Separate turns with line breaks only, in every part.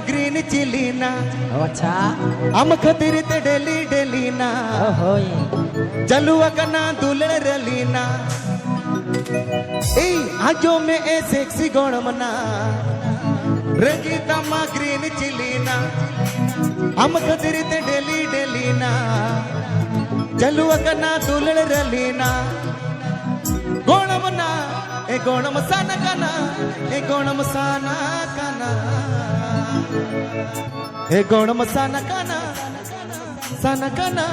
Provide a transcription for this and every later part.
Green chilli ना
अच्छा
हम खतिर ते डेली डेली ना
होय
जलुआ कना दुलड़ रलीना ए आजो में ए सेक्सी गोणमना रंगीता मा ग्रीन चिली ना हम खतिर ते डेली डेली ना जलुआ कना दुलड़ रलीना गोणमना ए गोणम साना कना ए गोणम साना कना ए गोणम साना कना sana kana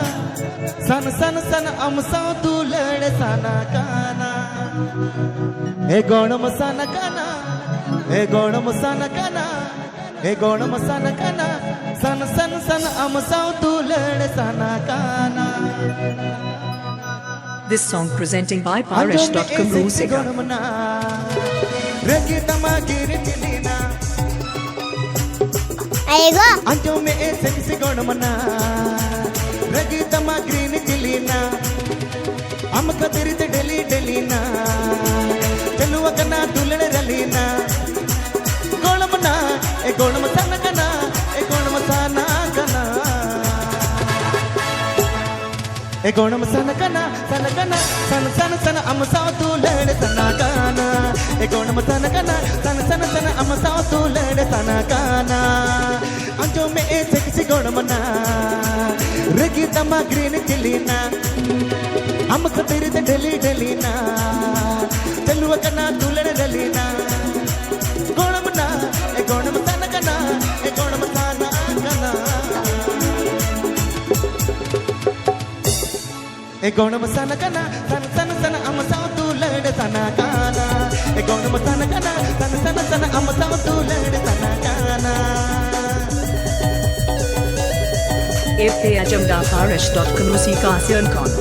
sana sana sana amsa dulad sana kana e gonam sana kana e gonam sana kana e gonam sana kana sana sana sana amsa dulad sana kana.
This song presenting by Paresh.com Musica.
आएगा
अंजो में ए sexy गोणमना Rangita मा green chilli ना हम खतिर ते daily daily ना चलुआ कना दुलड़ रलीना गोणमना ए गोणम साना कना ए गोणम साना कना ए गोणम साना कना सन सन सन हम सा दुलड़ सना कना ए गोणम साना कना सन सन सन हम सा दुलड़ सना कना अंजो में ए सेक्सी गोणमना रंगीता मा ग्रीन चिली ना हम खतिर ते डेली डेली ना चलुआ कना दुलड़ रलीना गोणमना ए गोणम साना कना ए गोणम साना कना ए गोणम साना कना सन सन सन हम सा दुलड़ सना कना ए गोणम साना कना सन सन सन हम सा दुलड़ सना कना.
Evde Ajamda Paresh.com Musica Sjönkon.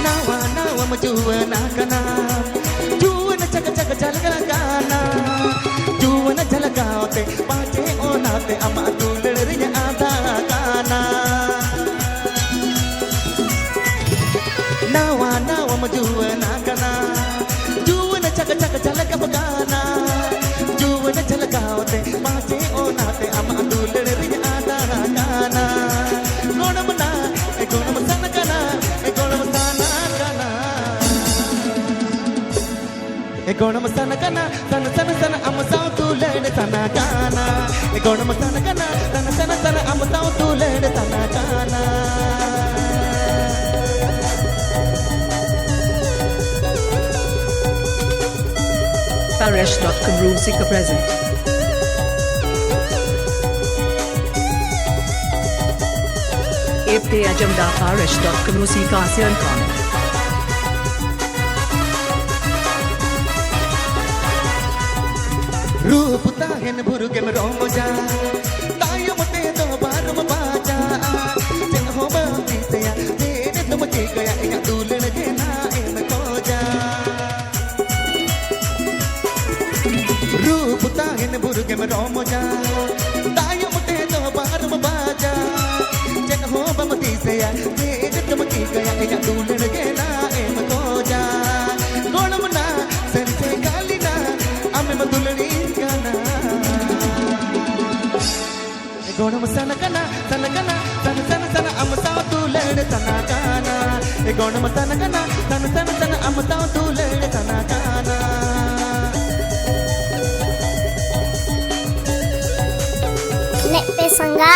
Nawa nawa majuwana kana juwana chaka chaka chalga kana juwana chalga te pache onaate ama dulड़ रिया आधा kana nawa nawa majuwana kana juwana chaka chaka chalga kana juwana chalga te pache onaate ama dulड़ रिया आधा kana gonamna e gonam sana kana e gonam sana kana e gonam sana kana sana sana sana am sa dulड़ sana kana e gonam sana kana sana sana sana am sa dulड़ sana kana.
Paresh.com Musica present. Evde Ajamda Paresh.com Musica Sjönkon.
रूप ताहन भुरुगे में रोमजा तायो मते तो बारम बाजा जन हो बाती तया तेरे तुम के गया या दुलड़ के ना इन खोजा रूप ताहन भुरुगे में रोमजा तायो मते तो बारम बाजा जन हो बाती तया तेरे तुम के गया या दुलड़ के ना इन खोजा गोणमना संसे गालिना अमे मधुलड़ी gonam sana kana sana sana sana sana am sa dulड़ sana kana e gonam sana kana sana sana sana am sa dulड़ sana kana.
Net पे संगा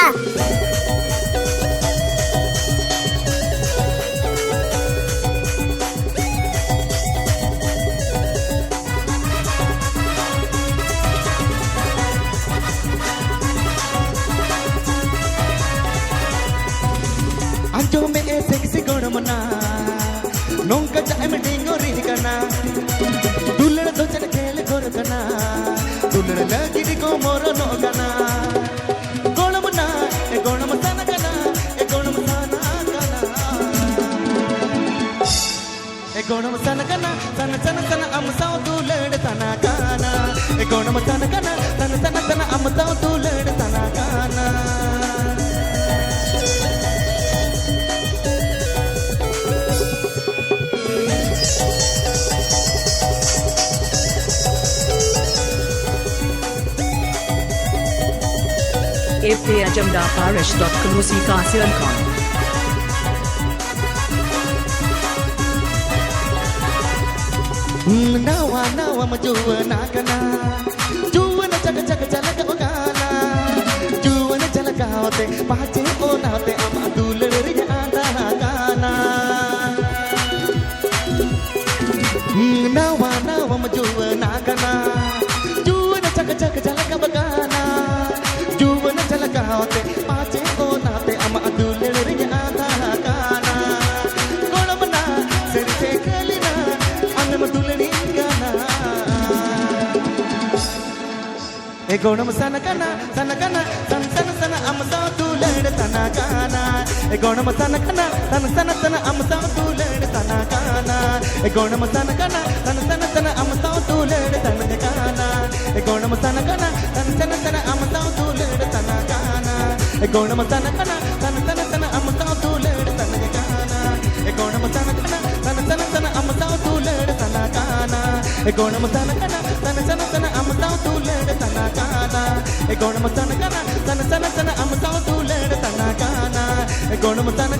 अंजो में ए सेक्सी गोणमना नोंका चाय में डिंगो रीज करना दुलड़ दो चल खेल गोर करना दुलड़ लगी डिगो मोरो नो करना गोणमना ए गोणम साना करना ए गोणम साना करना e gonam sana kana sana sana sana am sa dulड़ sana kana e gona masana kana sana sana sana amta tu led sana kana
Epte Ajamda Parish.Musika Siankon.
nawa nawa majuwa nakana juwa na chaka chaka chalaka ogana juwa na chalaka hote pache ona hote amadul riya anda kana nawa nawa majuwa nakana juwa na chaka chaka chalaka ogana juwa na chalaka hote pache ona hote amadul riya anda kana kona bana sir se kalina madulani gana e gonam sana kana san san sana amsa dulad sana kana e gonam sana kana san sana amsa dulad sana kana e gonam sana kana san sana amsa dulad sana kana e gonam sana kana san sana amsa dulad sana kana e gonam sana kana san sana amsa dulad sana kana e gonam sana kana san sana amsa dulad sana kana e gonam sana kana san sana amsa dulad sana kana e gonam sana kana san sana amsa dulad sana kana e gonam sana